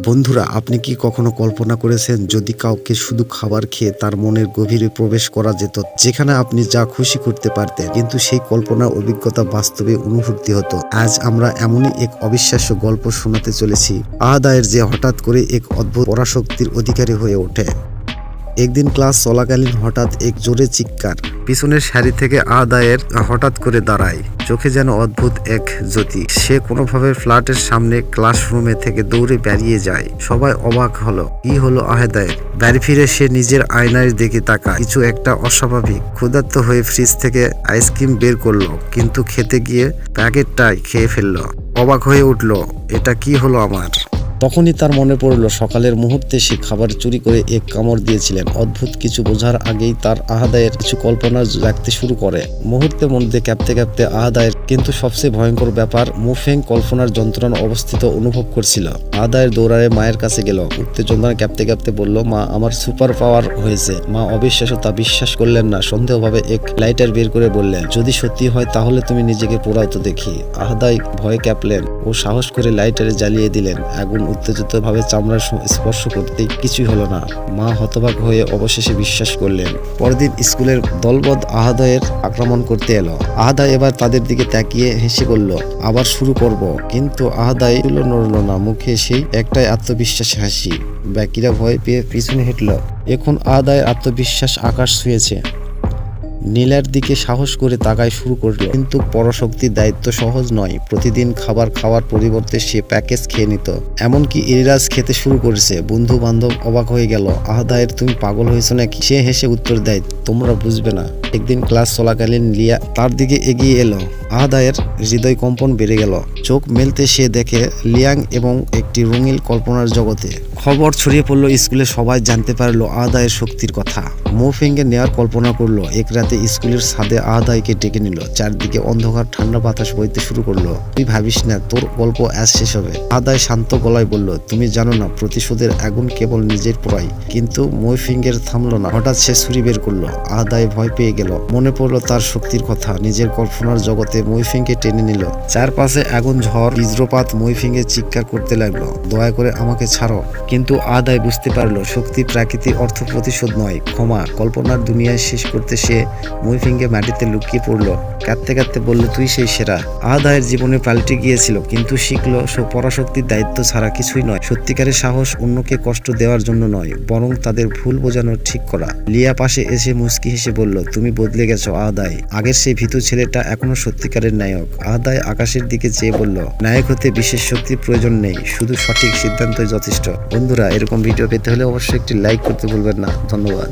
বন্ধুরা, আপনি কি কখনো কল্পনা করেছেন যদি কাউকে শুধু খাবার খেয়ে তার মনের গভীরে প্রবেশ করা যেত, যেখানে আপনি যা খুশি করতে পারতেন, কিন্তু সেই কল্পনার অভিজ্ঞতা বাস্তবে অনুভূতি হতো। আজ আমরা এমনই এক অবিশ্বাস্য গল্প শোনাতে চলেছি, আহাদায়ের, যে হঠাৎ করে এক অদ্ভুত পরাশক্তির অধিকারী হয়ে ওঠে। একদিন ক্লাস চলাকালীন হঠাৎ এক জোরে চিৎকার পিছনের সারি থেকে আহাদায়ের হঠাৎ করে দাঁড়ায়। চোখে যেন অদ্ভুত এক জ্যোতি। সে কোনোভাবে ফ্ল্যাটের সামনে ক্লাসরুমে থেকে দৌড়ে বেরিয়ে যায়। সবাই অবাক হলো, কি হলো আহাদায়ের? বাড়ি ফিরে সে নিজের আয়নায় দেখে তাকায়, কিছু একটা অস্বাভাবিক। ক্ষুধার্ত হয়ে ফ্রিজ থেকে আইসক্রিম বের করলো, কিন্তু খেতে গিয়ে প্যাকেটটাই খেয়ে ফেললো। অবাক হয়ে উঠলো, এটা কি হলো আমার? তখনই তার মনে পড়ল সকালের মুহূর্তে সে খাবার চুরি করে এক কামড় দিয়েছিলেন। অদ্ভুত কিছু বোঝার আগেই তার আহাদায়ের কিছু কল্পনা জাগতে শুরু করে। মুহূর্তের মধ্যে কাঁপতে কাঁপতে আহাদায়ের, কিন্তু সবচেয়ে ভয়ঙ্কর ব্যাপার, মুফেং কল্পনার যন্ত্রণা অবস্থিত অনুভব করছিল। আহাদায়ের দৌড়ায় মায়ের কাছে গেল, উত্তেজনায় কাঁপতে কাঁপতে বলল, মা, আমার সুপার পাওয়ার হয়েছে। মা অবিশ্বাস্য তা বিশ্বাস করলেন না। সন্দেহভাবে এক লাইটার বের করে বললেন, যদি সত্যি হয় তাহলে তুমি নিজেকে পোড়াও তো দেখি। আহাদায় ভয়ে কাঁপলেন ও সাহস করে লাইটারে জ্বালিয়ে দিলেন। আগুন উত্তেজিতভাবে চামড়া স্পর্শ করতেই কিছুই হলো না। মা হতবাক হয়ে অবশেষে বিশ্বাস করলেন। পরদিন স্কুলের দলবদ্ধ আহাদায়ের আক্রমণ করতে এলো। আহাদায় এবার তাদের দিকে তাকিয়ে হেসে বলল, আবার শুরু করব। কিন্তু আহাদায় নড়ল না, মুখে সেই একটাই আত্মবিশ্বাসী হাসি। বাকিরা ভয় পেয়ে পিছনে হেঁটল। এখন আহাদায়ের আত্মবিশ্বাস আকাশ ছুঁয়েছে। নীলার দিকে সাহস করে তাকায় শুরু করলো, কিন্তু পরাশক্তির দায়িত্ব সহজ নয়। প্রতিদিন খাবার খাওয়ার পরিবর্তে সে প্যাকেজ খেয়ে নিত। এমনকি ইরিরাজ খেতে শুরু করেছে। বন্ধু বান্ধব অবাক হয়ে গেল, আহাদায়ের, তুমি পাগল হয়েছো নাকি? সে হেসে উত্তর দেয়, তোমরা বুঝবে না। একদিন ক্লাস চলাকালীন লিয়া তার দিকে এগিয়ে এলো। আহাদায়ের হৃদয় কম্পন বেড়ে গেল। চোখ মেলতে সে দেখে লিয়াং এবং একটি রঙিন কল্পনার জগতে। খবর ছড়িয়ে পড়লো স্কুলে। সবাই জানতে পারলো আহাদায়ের শক্তির কথা। মুফেংকে নেওয়ার কল্পনা করলো। এক রাতে স্কুলের ছাদে আহাদায়কে ডেকে নিল। চারদিকে অন্ধকার, ঠান্ডা বাতাস বইতে শুরু করলো। তুই ভাবিস না তোর গল্প আজ শেষ হবে। আহাদায় শান্ত গলায় বলল, তুমি জানো না, প্রতিশোধের আগুন কেবল নিজের পোড়ায়। কিন্তু মুফেংয়ের থামলো না। হঠাৎ সে ছুরি বের করলো। আহাদায় ভয় পেয়ে গেল। মনে পড়লো তার শক্তির কথা। নিজের কল্পনার জগতে মুফেংকে টেনে নিল। চারপাশে আগুন, ঝড়, বজ্রপাত। মুফেংয়ে চিৎকার করতে লাগলো, দয়া করে আমাকে ছাড়ো। কিন্তু আহাদায় বুঝতে পারলো, শক্তি প্রাকৃতিক অর্থ প্রতিশোধ নয়, ক্ষমা। কল্পনার দুনিয়ায় শেষ করতে সে মুফেংকে মাটিতে লুকিয়ে পড়লো। কাঁদতে কাঁদতে বলল, তুই সেই সেরা। আহাদায়ের জীবনে পাল্টে গিয়েছিল, কিন্তু শিখলো পরাশক্তির দায়িত্ব ছাড়া কিছুই নয়। সত্যিকারের সাহস অন্যকে কষ্ট দেওয়ার জন্য নয়, বরং তাদের ভুল বোঝানোর ঠিক করা। লিয়া পাশে এসে মুচকি হেসে বলল, তুমি বদলে গেছো আহাদায়। আগের সেই ভীতু ছেলেটা এখনো সত্যিকারের নায়ক। আহাদায় আকাশের দিকে চেয়ে বলল, নায়ক হতে বিশেষ শক্তির প্রয়োজন নেই, শুধু সঠিক সিদ্ধান্তই যথেষ্ট। বন্ধুরা, এরকম ভিডিও পেতে হলে অবশ্যই একটি লাইক করতে ভুলবেন না। ধন্যবাদ।